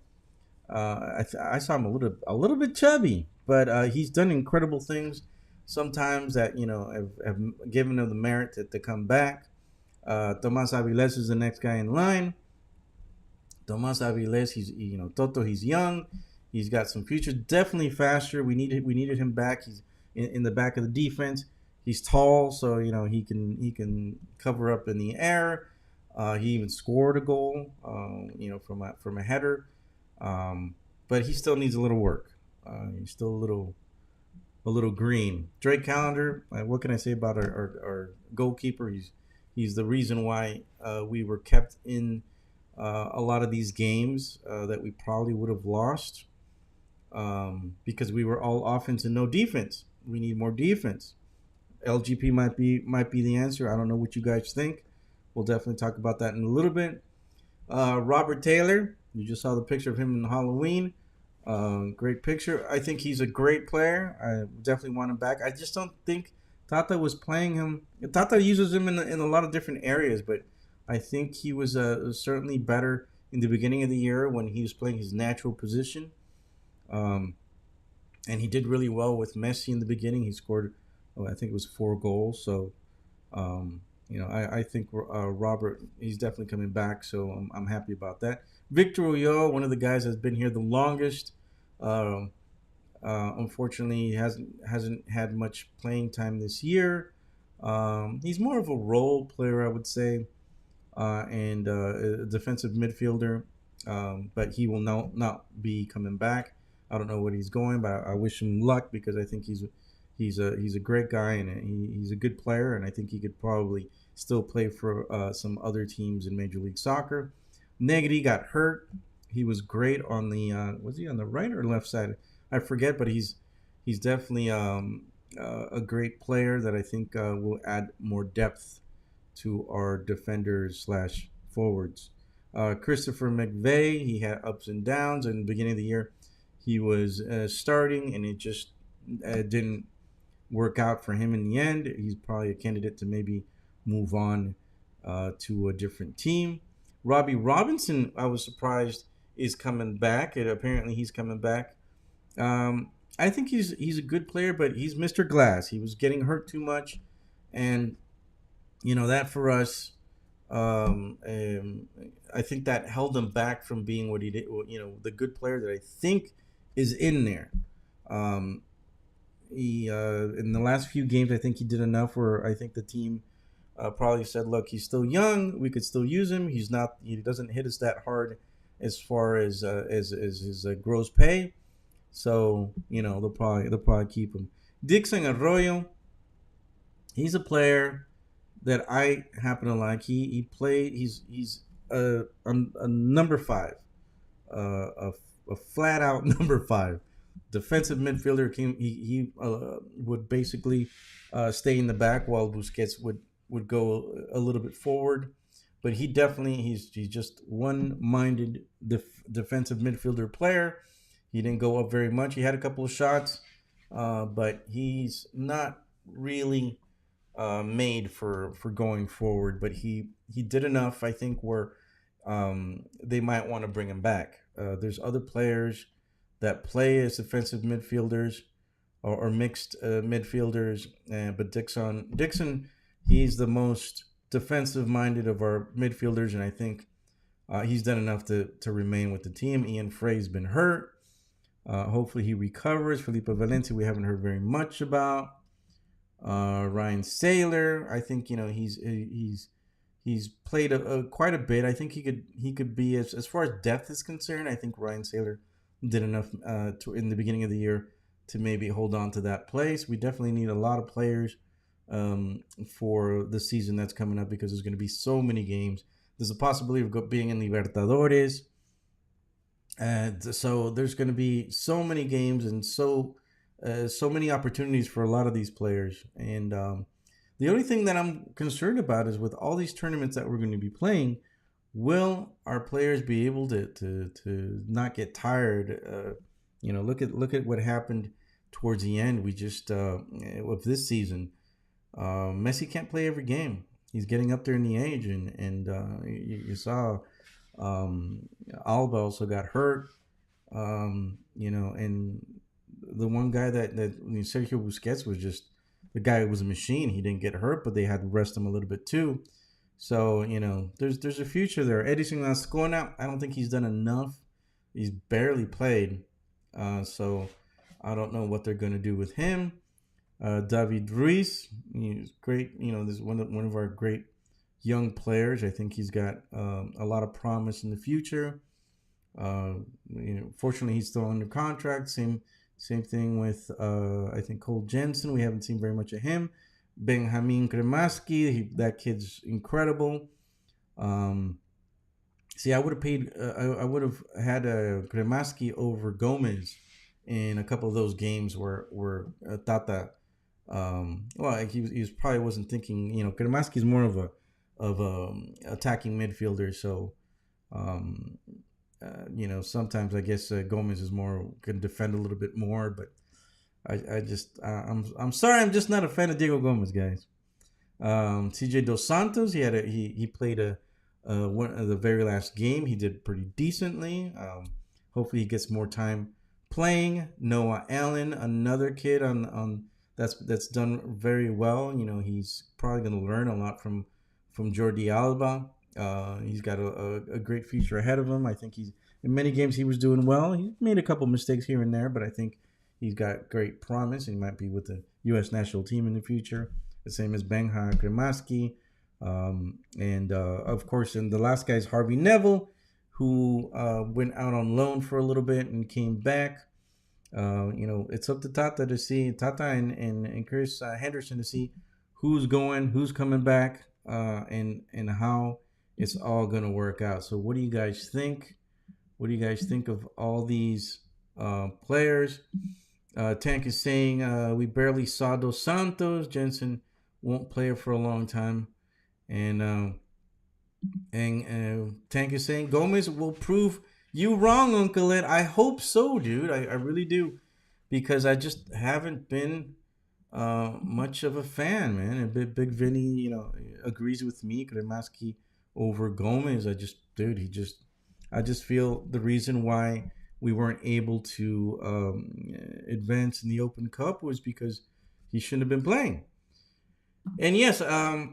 saw him a little bit chubby, but he's done incredible things. Sometimes that have given him the merit to come back. Tomas Aviles is the next guy in line. Tomas Aviles, Toto. He's young. He's got some future. Definitely faster. We needed him back. He's in the back of the defense. He's tall, so he can cover up in the air. He even scored a goal, from a header. But he still needs a little work. He's still a little green. Drake Callender, what can I say about our goalkeeper? He's the reason why we were kept in a lot of these games that we probably would have lost, because we were all offense and no defense. We need more defense. LGP might be the answer. I don't know what you guys think. We'll definitely talk about that in a little bit. Robert Taylor, you just saw the picture of him in Halloween. Great picture. I think he's a great player. I definitely want him back. I just don't think Tata was playing him. Tata uses him in a lot of different areas, but I think he was certainly better in the beginning of the year when he was playing his natural position. And he did really well with Messi in the beginning. He scored, I think it was 4 goals. So, I think Robert, he's definitely coming back. So I'm happy about that. Victor Ulloa, one of the guys that's been here the longest. Unfortunately, he hasn't had much playing time this year. He's more of a role player, I would say, and a defensive midfielder. But he will not be coming back. I don't know what he's going, but I wish him luck, because I think he's a great guy, and he's a good player, and I think he could probably still play for some other teams in Major League Soccer. Negri got hurt. He was great on the was he on the right or left side? I forget, but he's definitely a great player that I think will add more depth to our defenders slash forwards. Christopher McVeigh, he had ups and downs. In the beginning of the year, he was starting, and it just didn't work out for him in the end. He's probably a candidate to maybe move on to a different team. Robbie Robinson, I was surprised, is coming back. Apparently he's coming back. I think he's a good player, but he's Mr. Glass. He was getting hurt too much, and that for us, I think that held him back from being what he did. The good player that I think is in there. He in the last few games, I think he did enough where I think the team probably said, "Look, he's still young. We could still use him. He's not. He doesn't hit us that hard as far as his gross pay. So they'll probably keep him." Dixon Arroyo, he's a player that I happen to like. He played. He's a number 5, a flat out number 5. Defensive midfielder. He would basically stay in the back while Busquets would go a little bit forward, but he's just one-minded defensive midfielder player. He didn't go up very much. He had a couple of shots, but he's not really made for going forward. But he did enough, I think, where they might want to bring him back. There's other players that play as defensive midfielders or mixed midfielders, but Dixon, he's the most defensive minded of our midfielders, and I think he's done enough to remain with the team. Ian Frey's been hurt. Hopefully he recovers. Felipe Valencia, we haven't heard very much about. Ryan Saylor, I think he's played quite a bit. I think he could be as far as depth is concerned. I think Ryan Saylor did enough in the beginning of the year to maybe hold on to that place. We definitely need a lot of players for the season that's coming up because there's going to be so many games. There's a possibility of being in Libertadores. And so there's going to be so many games and so many opportunities for a lot of these players. And the only thing that I'm concerned about is with all these tournaments that we're going to be playing, will our players be able to not get tired? Look at what happened towards the end. We just of this season, Messi can't play every game. He's getting up there in the age, and you saw Alba also got hurt. And the one guy that Sergio Busquets was just the guy who was a machine. He didn't get hurt, but they had to rest him a little bit too. So there's a future there. Edison Lascona, I don't think he's done enough. He's barely played, so I don't know what they're going to do with him. David Ruiz, he's great. This is one of our great young players. I think he's got a lot of promise in the future. Fortunately, he's still under contract. Same thing with I think Cole Jensen. We haven't seen very much of him. Benjamin Kremaski, that kid's incredible. I would have paid. I would have had Kremaski over Gomez in a couple of those games where Tata. He probably wasn't thinking. Kremaski is more of a attacking midfielder. So, sometimes I guess Gomez is can defend a little bit more. But I'm sorry, I'm just not a fan of Diego Gomez, guys. CJ Dos Santos, he played one of the very last game. He did pretty decently. Hopefully he gets more time playing. Noah Allen, another kid on that's done very well. He's probably going to learn a lot from Jordi Alba. He's got a great future ahead of him. I think in many games he was doing well. He made a couple mistakes here and there, but I think he's got great promise. He might be with the U.S. national team in the future. The same as Benja Kremaski. And of course, and the last guy is Harvey Neville, who went out on loan for a little bit and came back. It's up to Tata and Chris Henderson to see who's going, who's coming back, and how it's all going to work out. So what do you guys think? What do you guys think of all these players? Tank is saying we barely saw Dos Santos. Jensen won't play for a long time. And Tank is saying Gomez will prove you wrong, Uncle Ed. I hope so, dude. I really do, because I just haven't been much of a fan, man. And Big Vinny, agrees with me. Kremaski over Gomez. I just feel the reason why we weren't able to advance in the Open Cup was because he shouldn't have been playing. And yes,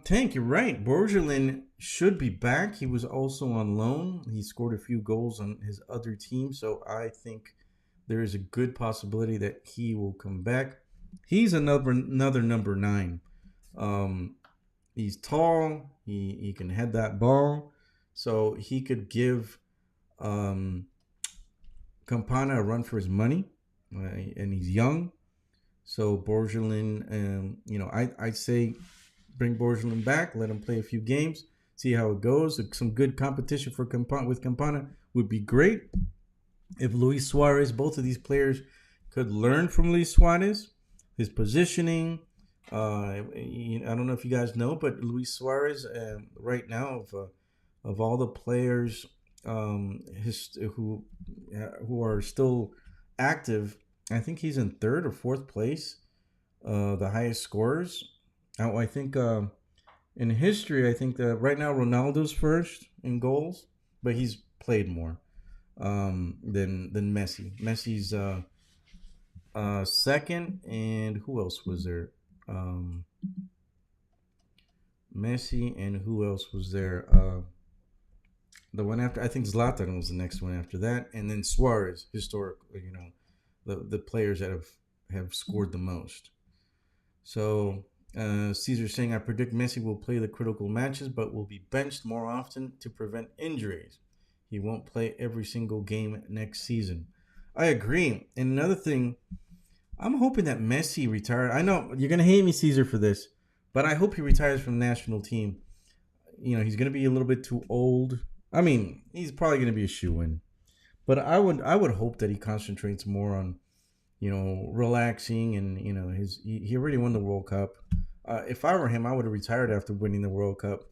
Tank, you're right. Borgelin should be back. He was also on loan. He scored a few goals on his other team, so I think there is a good possibility that he will come back. He's another number 9. He's tall. He can head that ball, so he could give Campana a run for his money, and he's young. So Borgelin, I'd say bring Borgelin back, let him play a few games, see how it goes. Some good competition for Campana would be great. If Luis Suarez, both of these players could learn from Luis Suarez, his positioning. I don't know if you guys know, but Luis Suarez right now of all the players who are still active, I think he's in 3rd or 4th place, the highest scorers. I think in history, I think that right now Ronaldo's first in goals, but he's played more than Messi. Messi's second, and who else was there? Um, Messi, and who else was there? The one after, I think Zlatan was the next one after that, and then Suarez, historically, the players that have scored the most. So Caesar saying, I predict Messi will play the critical matches, but will be benched more often to prevent injuries. He won't play every single game next season. I agree. And another thing, I'm hoping that Messi retires. I know you're gonna hate me, Caesar, for this, but I hope he retires from the national team. He's gonna be a little bit too old. I mean, he's probably gonna be a shoe-in, but I would hope that he concentrates more on relaxing, and he already won the World Cup. If I were him, I would have retired after winning the World Cup.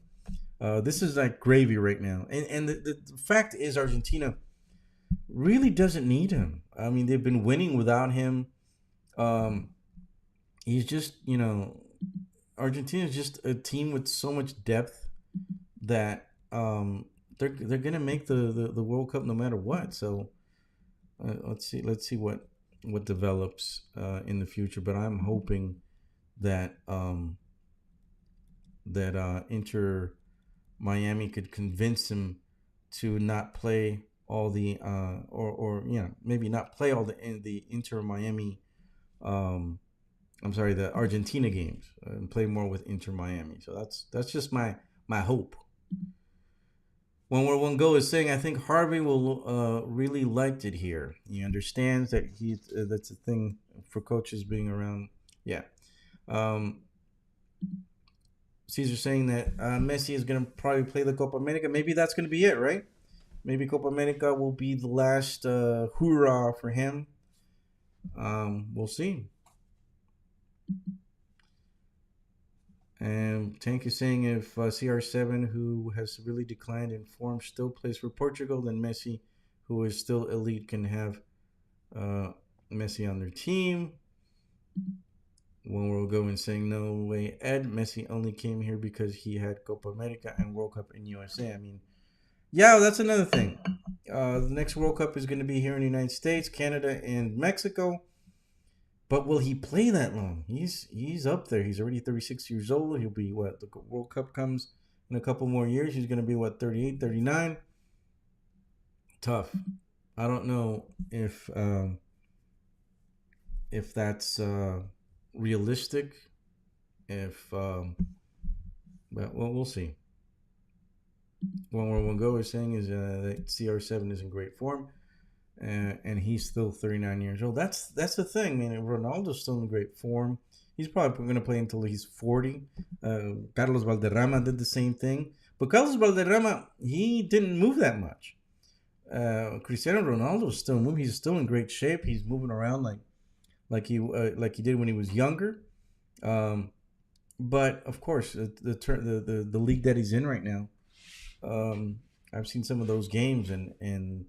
This is like gravy right now, and the fact is, Argentina really doesn't need him. I mean, they've been winning without him. Um, he's just Argentina is just a team with so much depth that they're gonna make the World Cup no matter what. So let's see what develops in the future. But I'm hoping that Inter Miami could convince him to not play all the or maybe not play all the Inter Miami. I'm sorry, the Argentina games, and play more with Inter Miami. So that's just my hope. One where one go is saying, I think Harvey will really liked it here. He understands that that's a thing for coaches being around. Yeah. Um, Caesar saying that Messi is going to probably play the Copa America. Maybe that's going to be it, right? Maybe Copa America will be the last hoorah for him. We'll see. And Tank is saying, if CR7, who has really declined in form, still plays for Portugal, then Messi, who is still elite, can have Messi on their team. One will go and saying, no way, Ed. Messi only came here because he had Copa America and World Cup in USA. I mean, yeah, that's another thing. The next World Cup is going to be here in the United States, Canada, and Mexico. But will he play that long? He's up there. He's already 36 years old. He'll be what? The World Cup comes in a couple more years. He's going to be what, 38, 39? Tough. I don't know if that's realistic. But we'll see. One where we'll go is saying is that CR7 is in great form. And he's still 39 years old. That's the thing. I mean, Ronaldo's still in great form. He's probably going to play until he's 40. Carlos Valderrama did the same thing. But Carlos Valderrama, he didn't move that much. Cristiano Ronaldo is still moving. He's still in great shape. He's moving around like he did when he was younger. But of course, the league that he's in right now, I've seen some of those games, and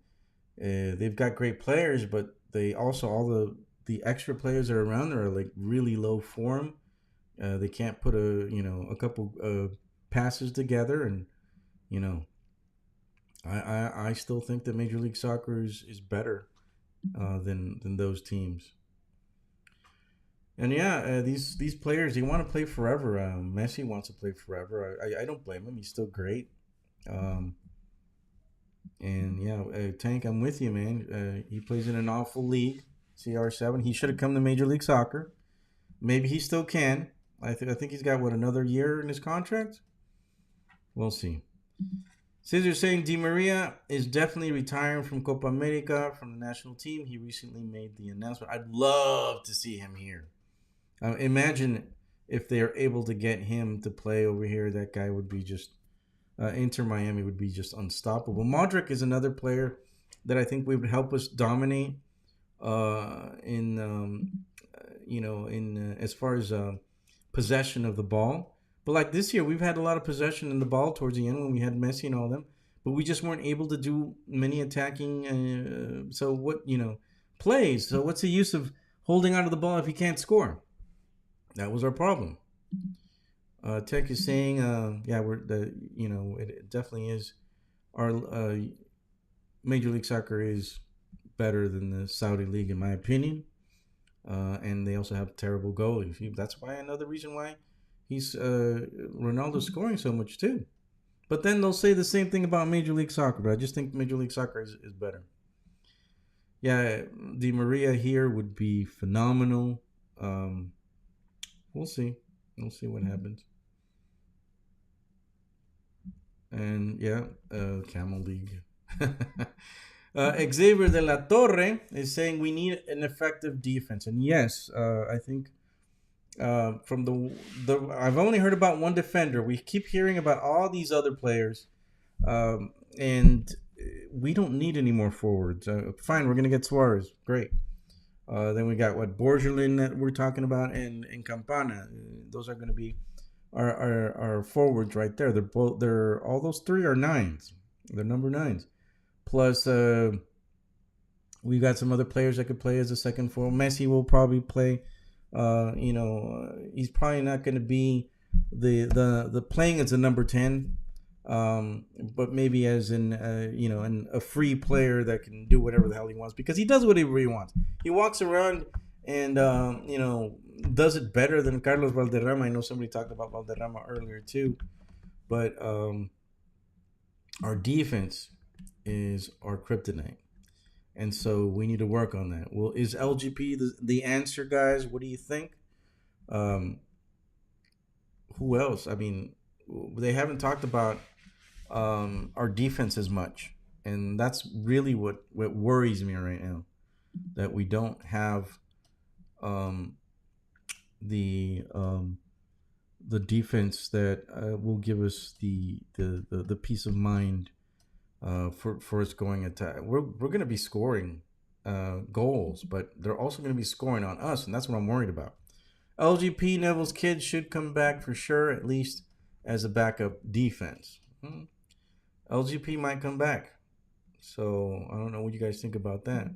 they've got great players, but they also, all the extra players that are around there are like really low form. They can't put a couple passes together, and I still think that Major League Soccer is better than those teams. And yeah, these players, they want to play forever. Messi wants to play forever. I don't blame him. He's still great. And yeah, Tank, I'm with you, man. He plays in an awful league, CR7. He should have come to Major League Soccer. Maybe he still can. I think he's got another year in his contract. We'll see. Caesar saying Di Maria is definitely retiring from Copa America, from the national team. He recently made the announcement. I'd love to see him here. Imagine if they are able to get him to play over here. That guy would be just Inter Miami would be just unstoppable. Modric is another player that I think would help us dominate in as far as possession of the ball. But like this year, we've had a lot of possession in the ball towards the end when we had Messi and all them, but we just weren't able to do many attacking. So what plays? So what's the use of holding onto the ball if he can't score? That was our problem. Tech is saying, yeah, it definitely is. Our Major League Soccer is better than the Saudi League, in my opinion. And they also have terrible goalies. That's why another reason why he's Ronaldo's scoring so much too. But then they'll say the same thing about Major League Soccer. But I just think Major League Soccer is better. Yeah, Di Maria here would be phenomenal. Um, we'll see. We'll see what happens. And yeah, Camel League. Xavier de la Torre is saying we need an effective defense, and yes, I think from the I've only heard about one defender. We keep hearing about all these other players, and we don't need any more forwards. Fine, we're gonna get Suarez, great. Then we got what Borgelin that we're talking about, and Campana. Those are gonna be our forwards right there. They're all those three are nines. They're number nines. Plus, we got some other players that could play as a second forward. Messi will probably play. He's probably not going to be the playing as a number 10, but maybe as a free player that can do whatever the hell he wants, because he does whatever he wants. He walks around and does it better than Carlos Valderrama. I know somebody talked about Valderrama earlier too, but our defense is our kryptonite. And so we need to work on that. Well, is LGP the answer, guys? What do you think? Who else? I mean, they haven't talked about our defense as much. And that's really what worries me right now. That we don't have the defense that will give us the peace of mind for us going attack. We're going to be scoring goals, but they're also going to be scoring on us, and that's what I'm worried about. LGP Neville's kids should come back for sure, at least as a backup defense. LGP might come back, so I don't know what you guys think about that.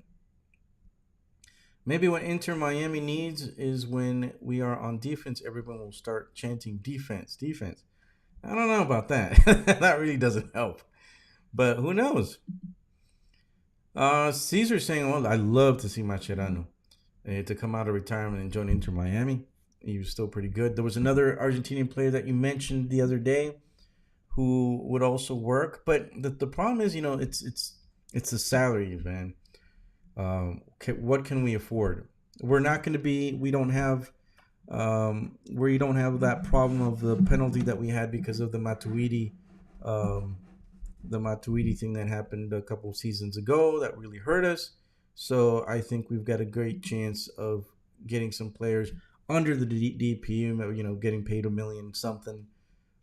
Maybe what Inter Miami needs is when we are on defense, everyone will start chanting defense, defense. I don't know about that. That really doesn't help. But who knows? Caesar saying, well, I'd love to see Mascherano to come out of retirement and join Inter Miami. He was still pretty good. There was another Argentinian player that you mentioned the other day who would also work. But the problem is, it's the salaries, man. What can we afford? We're not going to be. We don't have. Where you don't have that problem of the penalty that we had because of the Matuidi thing that happened a couple of seasons ago that really hurt us. So I think we've got a great chance of getting some players under the DP, getting paid $1 million something,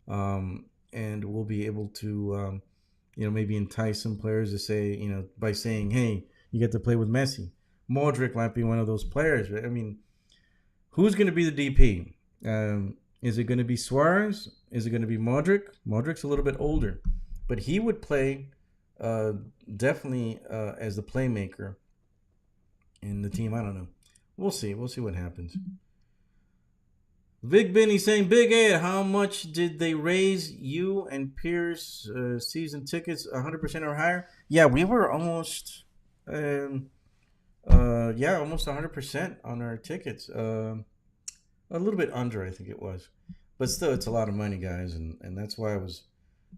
and we'll be able to, maybe entice some players to say, by saying, hey, you get to play with Messi. Modric might be one of those players. Right? I mean, who's going to be the DP? Is it going to be Suarez? Is it going to be Modric? Modric's a little bit older. But he would play definitely as the playmaker in the team. I don't know. We'll see. We'll see what happens. Vic Benny saying, Big Ed, how much did they raise you and Pierce season tickets? 100% or higher? Yeah, we were almost, almost 100% on our tickets. A little bit under, I think it was. But still, it's a lot of money, guys. And that's why I was...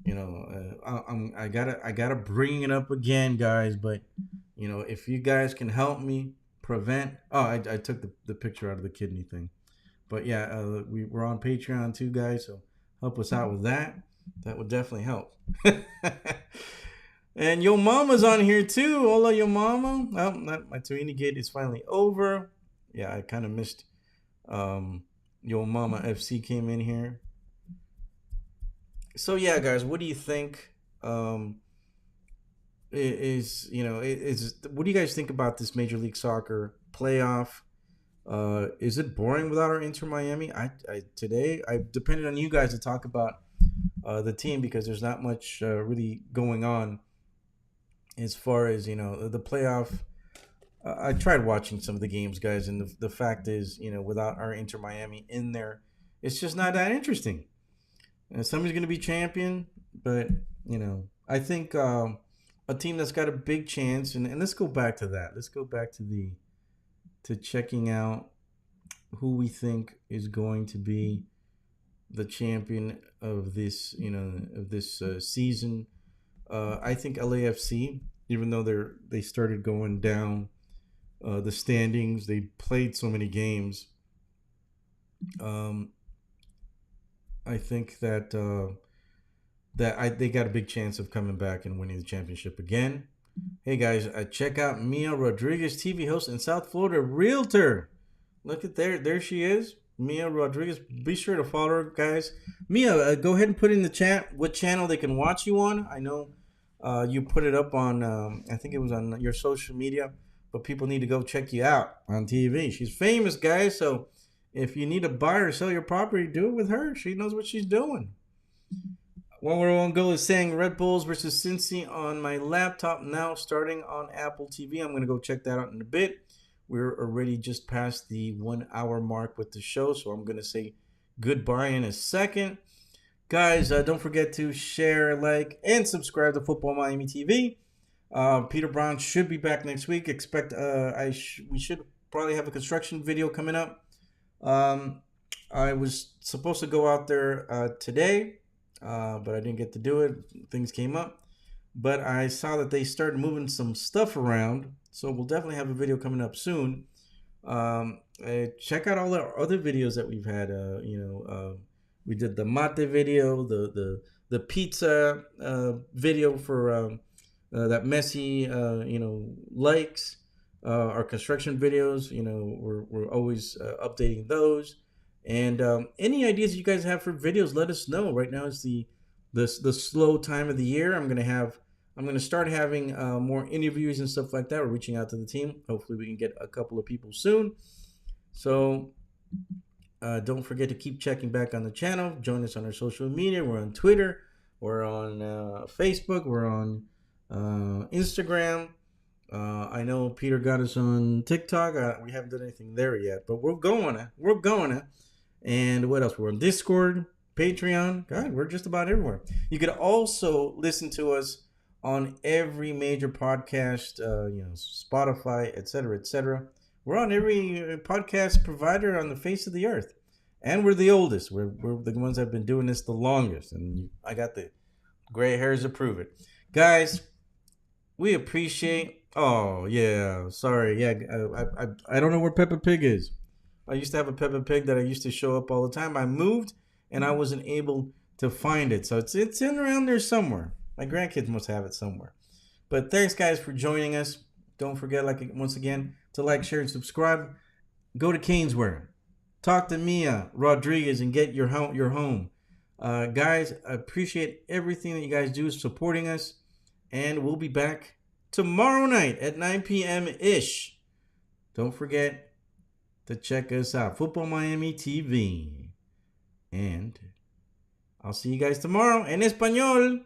I gotta bring it up again, guys. But if you guys can help me prevent. Oh, I took the picture out of the kidney thing. But yeah, we're on Patreon too, guys. So help us out with that. That would definitely help. And Yo Mama's on here too. Hola, Yo Mama. My Tuini gate is finally over. Yeah, I kind of missed. Yo Mama FC came in here. So yeah, guys, what do you think? What do you guys think about this Major League Soccer playoff? Is it boring without our Inter Miami? Today I depended on you guys to talk about the team because there's not much really going on as far as the playoff. I tried watching some of the games, guys, and the fact is, without our Inter Miami in there, it's just not that interesting. Somebody's going to be champion, but I think a team that's got a big chance, and let's go back to that. Let's go back to checking out who we think is going to be the champion of this, season. I think LAFC, even though they started going down the standings, they played so many games. I think that they got a big chance of coming back and winning the championship again. Hey guys, check out Mia Rodrigues, TV host and South Florida realtor. Look at there she is, Mia Rodrigues. Be sure to follow her, guys. Mia, go ahead and put in the chat what channel they can watch you on. I know you put it up on, I think it was on your social media, but people need to go check you out on TV. She's famous, guys, so if you need to buy or sell your property, do it with her. She knows what she's doing. One we're on goal is saying Red Bulls versus Cincy on my laptop now, starting on Apple TV. I'm going to go check that out in a bit. We're already just past the 1 hour mark with the show, so I'm going to say goodbye in a second. Guys, don't forget to share, like, and subscribe to Futbol Miami TV. Peter Brown should be back next week. Expect we should probably have a construction video coming up. I was supposed to go out there today, but I didn't get to do it. Things came up. But I saw that they started moving some stuff around, so we'll definitely have a video coming up soon. Check out all the other videos that we've had. We did the mate video, the pizza video for that Messi likes. Our construction videos, we're always updating those. And any ideas you guys have for videos, let us know. Right now is the slow time of the year. I'm gonna start having more interviews and stuff like that. We're reaching out to the team. Hopefully we can get a couple of people soon. So don't forget to keep checking back on the channel. Join us on our social media. We're on Twitter. We're on Facebook. We're on Instagram. I know Peter got us on TikTok. We haven't done anything there yet, but we're going to. And what else? We're on Discord, Patreon. God, we're just about everywhere. You could also listen to us on every major podcast, Spotify, etc., etc. We're on every podcast provider on the face of the earth, and we're the oldest. We're the ones that have been doing this the longest, and I got the gray hairs to prove it, guys. We appreciate. Oh yeah, sorry. Yeah, I don't know where Peppa Pig is. I used to have a Peppa Pig that I used to show up all the time. I moved and I wasn't able to find it, so it's in around there somewhere. My grandkids must have it somewhere. But thanks, guys, for joining us. Don't forget, once again, to like, share, and subscribe. Go to Caneswear. Talk to Mia Rodrigues and get your home. Guys, I appreciate everything that you guys do supporting us, and we'll be back tomorrow night at 9 p.m. ish. Don't forget to check us out, Futbol Miami TV. And I'll see you guys tomorrow en español.